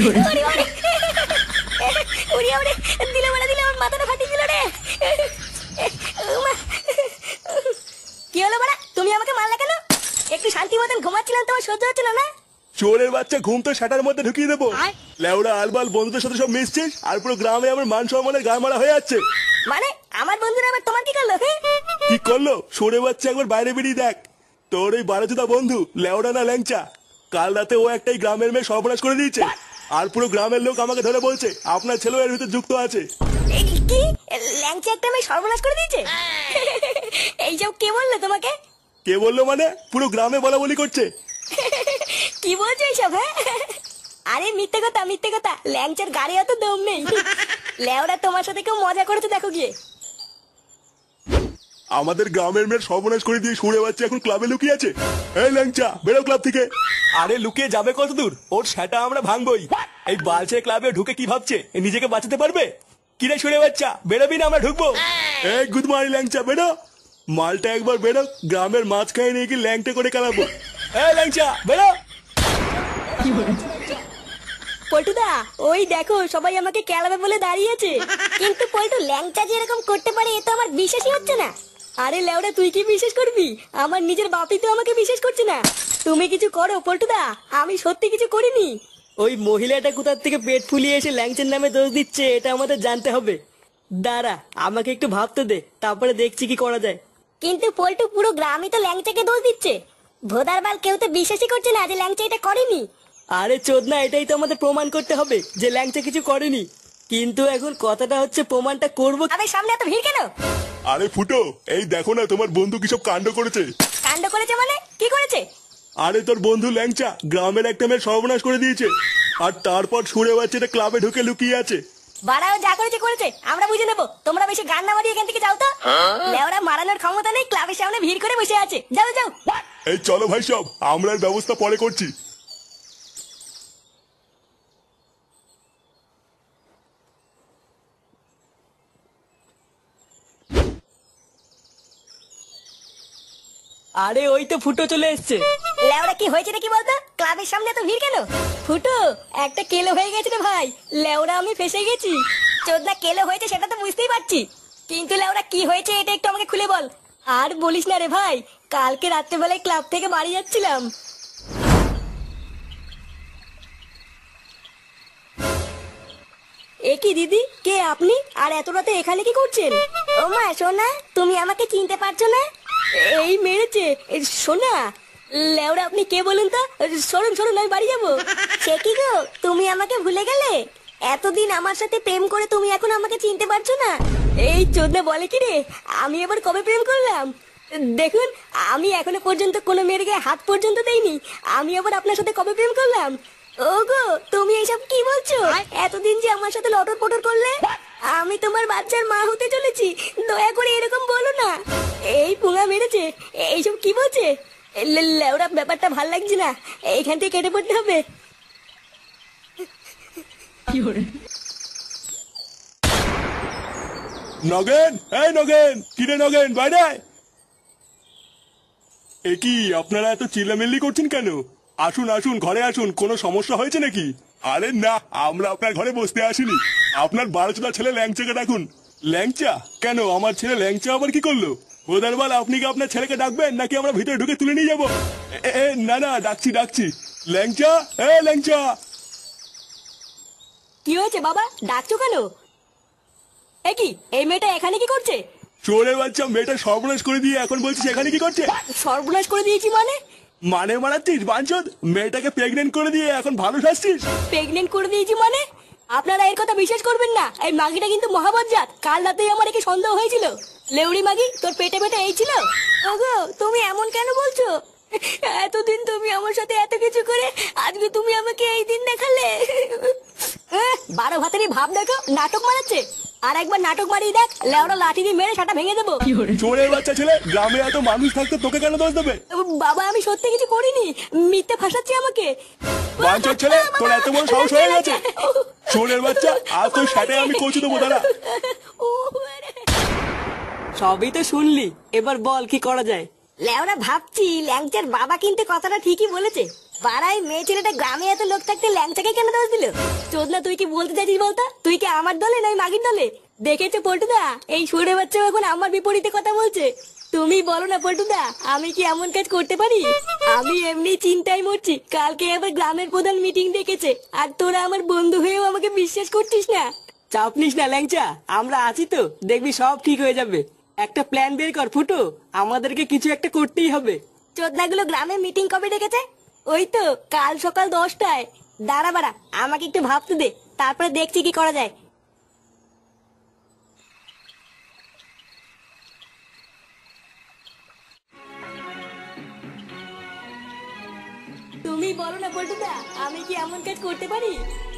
ওরে ওরে ওরে ওরে দিলে বলে দিলে আমার মাথাটা ফাটিয়ে দিল রে। কি হলো বড়া, তুমি আমাকে মারলে কেন? একটু শান্তি মতন ঘুমাচ্ছিলাম, তোমার সহ্য হচ্ছিল না? চোরের বাচ্চা, ঘুম তো শাটার মধ্যে ঢুকিয়ে দেবো। লেউড়া আলবাল বন্ধুদের সাথে সব মিশছিস আর পুরো গ্রামে আমার মান সম্মানের গা মারা হয়ে যাচ্ছে। মানে আমার বন্ধুরা আবার তোমার কি করলো? কি করলো? চোরের বাচ্চা একবার বাইরে বেরিয়ে দেখ। তোর ওই বারোচোদা বন্ধু লেউড়া না ল্যাংচা, কাল রাতে ও একটাই গ্রামের মেয়ে সর্বনাশ করে দিয়েছে। আর পুরো গ্রামের লোক আমাকে ধরে বলছে আপনার ছেলেও এর ভিতরে যুক্ত আছে। কি ল্যাংচা একটা মেয়ে সর্বনাশ করে দিয়েছে? এইসব কে বললো তোমাকে? কে বললো মানে? পুরো গ্রামে বলা বলি করছে। কি বলছো এইসব? হ্যাঁ আরে মিথ্যে কথা মিথ্যে কথা, ল্যাংচার গাড়ি অত দম নেই। লেওরা তোমার সাথে কেউ মজা করেছে দেখো গিয়ে। আমাদের গ্রামের মেয়ের সর্বনাশ করে দিয়ে সুরে বাচ্চা এখন ক্লাবে লুকিয়ে আছে। এই ল্যাংচা, বেরো ক্লাব থেকে। আরে লুকিয়ে যাবে কত দূর? ওর সেটা আমরা ভাঙবই। এই বালছে ক্লাবে ঢুকে কি ভাবছে নিজেকে বাঁচাতে পারবে? কিরে সুরে বাচ্চা, বেরোবি না আমরা ঢুকবো? এই গুড মর্নিং ল্যাংচা, বেরো। মালটা একবার বেরো, গ্রামের মাঝখানে নিয়ে গিয়ে ল্যাংটা করে খেলাবো। এই ল্যাংচা বেরো। পল্টুদা ওই দেখো সবাই আমাকে খেলাবে বলে দাঁড়িয়েছে। কিন্তু পল্টু ল্যাংচা যে এরকম করতে পারে এ তো আমার বিশ্বাসই হচ্ছে না। আরে লেওড়া তুই কি বিশ্বাস করবি? আমার নিজের বাপই তো আমাকে বিশ্বাস করছে না। তুমি কিছু করো পল্টুদা, আমি সত্যি কিছু করিনি। ওই মহিলাটা কোথার থেকে পেট ফুলিয়ে এসে ল্যাংচার নামে দোষ দিচ্ছে এটা আমাদের জানতে হবে। দাঁড়া আমাকে একটু ভাবতে দে, তারপরে দেখছি কি করা যায়। কিন্তু পল্টু পুরো গ্রামই তো ল্যাংচাকে দোষ দিচ্ছে। ভোদার বাল কেউ তো বিশ্বাসই করছে না যে ল্যাংচা এটা করেনি। আরে চোদনা, এটাই তো আমাদের প্রমাণ করতে হবে যে ল্যাংচা কিছু করেনি। কিন্তু এখন কথাটা হচ্ছে প্রমাণটা করবো। আরে সামনে এত ভিড় কেন? আরে ফুটো, এই দেখো না তোমার বন্ধু কি সব কাণ্ড করেছে। কাণ্ড করেছে মানে কি করেছে? আরে তোর বন্ধু ল্যাংচা গ্রামের একটা মেয়ের সর্বনাশ করে দিয়েছে, আর তারপর সুরে বাচ্চাটা ক্লাবে ঢুকে লুকিয়ে আছে। বাড়াও যা করেছে করেছে, আমরা বুঝে নেবো। তোমরা বেশি গান না মারিয়ে এখান থেকে যাও তো। লেওরা মারানোর ক্ষমতা নেই, ক্লাবের সামনে ভিড় করে বসে আছে। যাও যাও। এই চলো ভাই সব, আমরা এর ব্যবস্থা পরে করছি। আরে ওই তো ফুটো চলে এসছে। লেওরা কি হয়েছে নাকি বলতো? ক্লাবের সামনে তো ভিড় কেন? ফুটো একটা কেলো হয়ে গেছে রে ভাই। লেওরা আমি ফেসে গেছি। চোদনা কেলো হয়েছে সেটা তো বুঝতেই পারছি, কিন্তু লেওরা কি হয়েছে এটা একটু আমাকে খুলে বল। আর বলিস না রে ভাই, কালকে রাত্রেবেলায় ক্লাব থেকে বাড়ি যাচ্ছিলাম। এ কি দিদি, কে আপনি? আর এত রাতে এখানে কি করছেন? ও মা সোনা, তুমি আমাকে চিনতে পারছো না? এই মেরেছে সোনা। লেওরা আপনি কে বলুন তো? সরুন সরুন, আমি বাড়ি যাবো। সে কি গো, তুমি আমাকে ভুলে গেলে? এতদিন আমার সাথে প্রেম করে তুমি এখন আমাকে চিনতে পারছো না? এই চোদনা বলে কি রে, আমি এবার কবে প্রেম করলাম? দেখুন আমি এখনো পর্যন্ত কোনো মেয়ের গায়ে হাত পর্যন্ত দেইনি, আমি আবার আপনার সাথে কবে প্রেম করলাম? ওগো তুমি এইসব কি বলছো? এতদিন যে আমার সাথে লটর পটর করলে, আমি তোমার বাচ্চার মা হতে চলেছি, দয়া করে এরকম বলো না। এই পুঙা মেরেছে, এইসব কি বলছে? লেওরা ব্যাপারটা ভাল লাগছে না, এইখান থেকে কেটে পড়তে হবে। নগেন, এই নগেন, কিরে নগেন বাইরে। এ কি আপনারা এত চিল্লামিল্লি করছেন কেন? আসুন আসুন, ঘরে আসুন, কোনো সমস্যা হয়েছে নাকি? আরে না, আমরা আপনার ঘরে বসতে আসিনি। আপনার বারোচোদা ছেলে ল্যাংচাকে ডাকুন। ল্যাংচা? কেন, আমার ছেলে ল্যাংচা আবার কি করলো? ওদারবাল আপনি কি আপনার ছেলেকে ডাকবেন নাকি আমরা ভিতরে ঢুকে তুলে নিয়ে যাবো? না না, ডাকছি ডাকছি। ল্যাংচা, এ ল্যাংচা। কি হয়েছে বাবা, ডাকছো কেন? এ কি, এই মেয়েটা এখানে কি করছে? চোরের বাচ্চা, মেয়েটা সর্বনাশ করে দিয়ে এখন বলছিস এখানে কি করছে? সর্বনাশ করে দিয়েছি মানে? মানে মারাচ্ছিস বাঞ্চদ? মেয়েটাকে প্রেগনেন্ট করে দিয়ে এখন ভালো শাসছিস? প্রেগনেন্ট করে দিয়েছি মানে? আপনারা এর কথা বিশ্বাস করবেন না, এই মাগিটা কিন্তু মহাবজ্জাত। কাল রাতেই আমার একে সন্দেহ হয়েছিল। লেউড়ি মাগি, তোর পেটে পেটে এই ছিল? ওগো তুমি এমন কেন বলছো? এতদিন তুমি আমার সাথে এত কিছু করে আজকে তুমি আমাকে এই দিন দেখালে। 12 ভাতেরই ভাব দেখো, নাটক মারাচ্ছে। আর একবার নাটক মারিয়ে দেখ, লেওড়া লাঠি দিয়ে মেরে সাটা ভেঙে দেবো। চোরের বাচ্চা ছেলে, গ্রামে এত মানুষ থাকতে তোকে কেন দোষ দেবে? বাবা আমি সত্যি কিছু করিনি, মিথ্যে ফাঁসাচ্ছি আমাকে। বাঞ্চদ ছেলে, তোর এত বড় সাহস হয়ে গেছে? চোরের বাচ্চা, আজ তোর সাথে আমি কচু দেবো, দাঁড়া। সবই তো শুনলি, এবার বল কি করা যায়। লেওরা ভাবছি ল্যাংচার বাবা কিন্তু কথাটা ঠিকই বলেছে। পাড়ায় মেয়ে ছেলেটা গ্রামে এত লোক থাকতে ল্যাংচাকে কেন দোষ দিল? চোদনা তুই কি বলতে চাইছিস বলতো? তুই কি আমার দলে নয় মাগির দলে? দেখেছো পল্টুদা, এই সুরে বাচ্চা এখন আমার বিপরীতে কথা বলছে। তুমি বলো না পল্টুদা, আমি কি এমন কাজ করতে পারি? আমি এমনি চিন্তায় মরছি, কালকে আবার গ্রামের প্রধান মিটিং ডেকেছে, আর তোরা আমার বন্ধু হয়েও আমাকে বিশ্বাস করছিস না। চাপ নিস না ল্যাংচা, আমরা আছি তো, দেখবি সব ঠিক হয়ে যাবে। একটা প্ল্যান বের কর ফুটো, আমাদেরকে কিছু একটা করতেই হবে। চোদনাগুলো গ্রামে মিটিং কবে ডেকেছে? ওই তো কাল সকাল 10টায়। দাঁড়া বাড়া, আমাকে একটু ভাবতে দে, তারপরে দেখছি কি করা যায়। তুমি বলো না পল্টুদা, আমি কি এমন কাজ করতে পারি?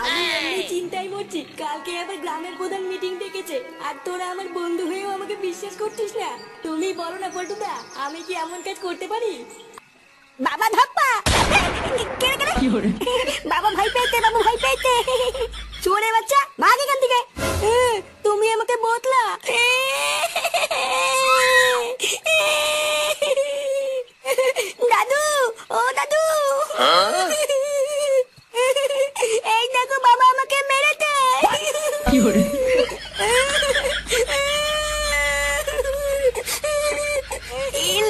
আমি এমনি চিন্তায় মরছি, কালকে আবার গ্রামের প্রধান মিটিং ডেকেছে, আর তোরা আমার বন্ধু হয়েও আমাকে বিশ্বাস করছিস না। তুমি বলো না পল্টুদা, আমি কি এমন কাজ করতে পারি? বাবা ধাপ্পা, বাবা ভাই পেয়েছে, বাবা ভাই পেয়েছে। চোরে বাচ্চা, ভাগ এখান থেকে। তুমি আমাকে বতলা। দাদু, ও দাদু, এই দেখো বাবা আমাকে মেরেছে।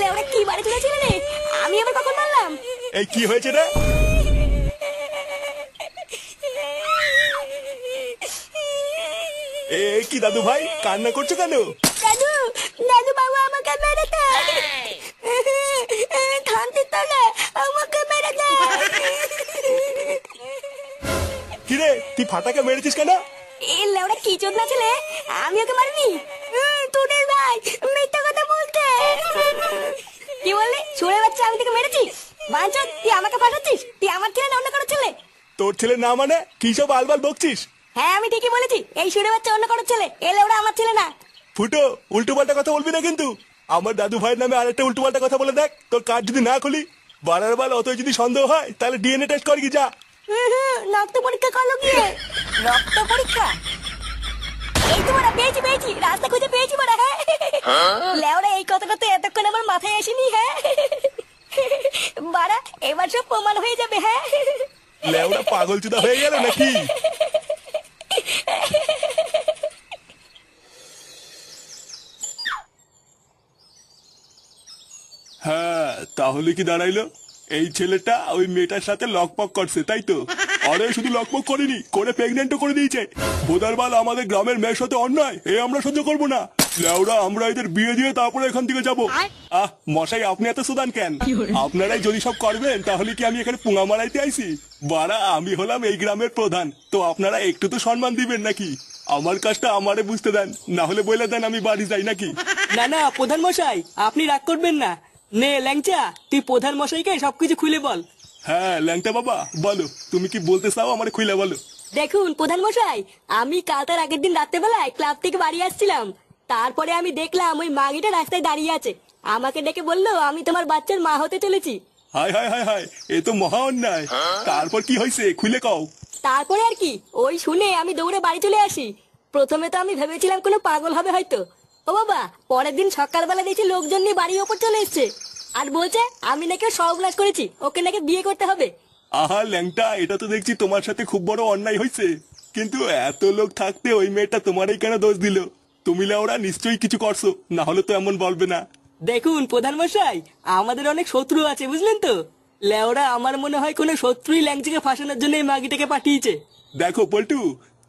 ওরা কি বাড়ি চলেছিল রে? আমি আবার কখন মারলাম? এই কি হয়েছে রে? এই কি দাদু ভাই, কান্না করছো কেন? দাদু, দাদু বাবা আমাকে মেরেছে। থামতে তলে আমাকে মেরেছে। কিরে, তুই ফাটাকে মেরেছিস কেন? এই লেওড়া কি চোদনা ছেলে, আমি ওকে মারিনি। তোদের ভাই মিথ্যা কথা বলতে। কি বললি? ছোড়ে বাচ্চা, আমি তোকে মেরেছি? বাঞ্চদ, তুই আমাকে ফাঁসাচ্ছিস? তুই আমার ছেলে না অন্য কারো ছেলে? তোর ছেলে না মানে কি সব আলবাল বকছিস? হ্যাঁ আমি ঠিকই বলেছি, এই ছোড়ে বাচ্চা অন্য কারো ছেলে, এ লেওড়া আমার ছেলে না। ফুটো, উল্টো পাল্টা কথা বলবি না কিন্তু। আমার দাদু ভাইয়ের নামে আরেকটা উল্টো পাল্টা কথা বলে দেখ, তোর কার্ড যদি না খুলি। বাড়ার বাল অত যদি সন্দেহ হয় তাহলে ডিএনএ টেস্ট কর কি যা। রক্ত পরীক্ষা করলো গিয়ে। রক্ত পরীক্ষা? এই তো বড়া, পেয়েছি পেয়েছি, রাস্তা খুঁজে পেয়েছি বড়া। হ্যাঁ লেওড়া, এই কথাটা তো এতক্ষণ আমার মাথায় আসেনি। হ্যাঁ বাড়া, এবার সব প্রমাণ হয়ে যাবে। হ্যাঁ লেওড়া পাগল চুদা হয়ে গেল নাকি? হ্যাঁ, তাহলে কি দাঁড়াইলো? এই ছেলেটা ওই মেয়েটার সাথে লকপক করছে, তাই তো? আরে শুধু লকপক করেনি, করে প্রেগনেন্টও করে দিয়েছে। বোদারবাল, আমাদের গ্রামের মেয়ের সাথে অন্যায় এ আমরা সহ্য করবো না। লেওড়া, আমরা এদের বিয়ে দিয়ে তারপরে এখান থেকে যাবো। মশাই, আপনি এত সুদান কেন? আপনারাই যদি সব করবেন তাহলে কি আমি এখানে পুঙা মারাইতে আইছি? বাড়া, আমি হলাম এই গ্রামের প্রধান, তো আপনারা একটু তো সম্মান দিবেন নাকি? আমার কাজটা আমারে বুঝতে দেন, না হলে বলে দেন আমি বাড়ি যাই নাকি। না না প্রধান মশাই, আপনি রাগ করবেন না। নে ল্যাংচা, তুই প্রধান মশাইকে সবকিছু খুলে বল। হ্যাঁ ল্যাংটা বাবা, বলো তুমি কি বলতে চাও, আমার খুলে বলো। দেখুন প্রধান মশাই, আমি কাল তার আগের দিন রাত্রেবেলায় ক্লাব থেকে বাড়ি আসছিলাম। তারপরে আমি দেখলাম ওই মাগিটা রাস্তায় দাঁড়িয়ে আছে। আমাকে ডেকে বললো আমি তোমার বাচ্চার মা হতে চলেছি। হায় হায় হায় হায়, এ তো মহা অন্যায়। তারপর কি হয়েছে খুলে কও। তারপরে আর কি, ওই শুনে আমি দৌড়ে বাড়ি চলে আসি। প্রথমে তো আমি ভেবেছিলাম কোনো পাগল হবে হয়তো। ও বাবা, পরের দিন সকালবেলা দেখছি লোকজন নিয়ে বাড়ির ওপর চলে এসছে, আর বলছে আমি নাকি সর্বনাশ করেছি, ওকে নাকি বিয়ে করতে হবে। আহা ল্যাংটা, এটা তো দেখছি তোমার সাথে খুব বড় অন্যায় হয়েছে। কিন্তু এত লোক থাকতে ওই মেয়েটা তোমারই কেন দোষ দিল? তুমি লেওড়া নিশ্চয়ই কিছু করছো, না হলে তো এমন বলবে না। দেখুন প্রধান মশাই, আমাদের অনেক শত্রু আছে বুঝলেন তো। লেওরা, আমার মনে হয় কোনো শত্রুই ল্যাংচাকে ফাঁসানোর জন্য এই মাগিটাকে পাঠিয়েছে। দেখো পল্টু,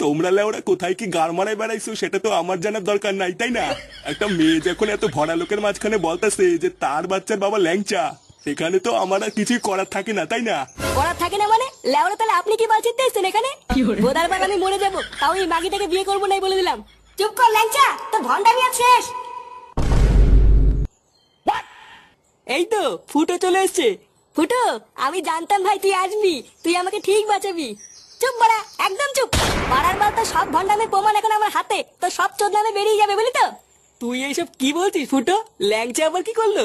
তোমরা লেওড়া কোথায় কি গাড় মারায় বেড়াইছো সেটা তো আমার জানার দরকার নাই, তাই না? একটা মেয়ে যখন এত ভরা লোকের মাঝখানে বলতেছে যে তার বাচ্চার বাবা ল্যাংচা, সেখানে তো আমার আর কিছুই করার থাকে না, তাই না? করার থাকে না মানে? লেওরা, তাহলে আপনি কি বলছিতে এসছেন এখানে? বোধার বার আমি মরে যাবো, তাও এই মাগিটাকে বিয়ে করবো নাই বলে দিলাম। চুপ কর ল্যাংচা, তো ভন্ডামি আর শেষ। এই তো ফুটো চলে এসছে। ফুটো, আমি জানতাম ভাই তুই আসবি, তুই আমাকে ঠিক বাঁচাবি। চুপ বাড়া, একদম চুপ। বাড়ার বার তো সব ভন্ডামের প্রমাণ এখন আমার হাতে, তো সব চোদনামে বেরিয়ে যাবে বলি তো। তুই এইসব কি বলছিস ফুটো? ল্যাংচা আবার কি করলো?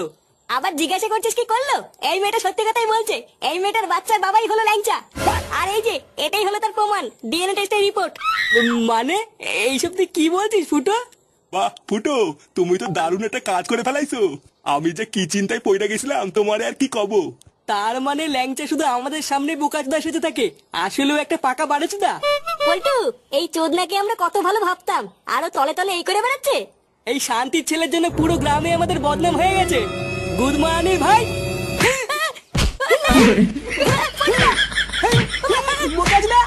আবার জিজ্ঞাসা করছিস কি করলো? এই মেয়েটা সত্যি কথাই বলছে, এই মেয়েটার বাচ্চার বাবাই হলো ল্যাংচা। আর এই যে এটাই হলো তার প্রমাণ, ডিএনএ টেস্টের রিপোর্ট। মানে এইসব তুই কি বলছিস ফুটো? বাহ ফুটো, তুমি তো দারুণ একটা কাজ করে ফেলাইছো। আমি যে কি চিন্তায় পড়ে গেছিলাম তোমারে আর কি কব। তার মানে ল্যাংচা শুধু আমাদের সামনে বোকাচোদা সেজে থাকে, আসলেও একটা পাকা বাড়েচোদা। পল্টু, এই চোদনাকে আমরা কত ভালো ভাবতাম, আরো তলে তলে এই করে বেড়াচ্ছে। এই শান্তির ছেলের জন্য পুরো গ্রামে আমাদের বদনাম হয়ে গেছে। গুড মর্নিং ভাই। বোকাচোদা।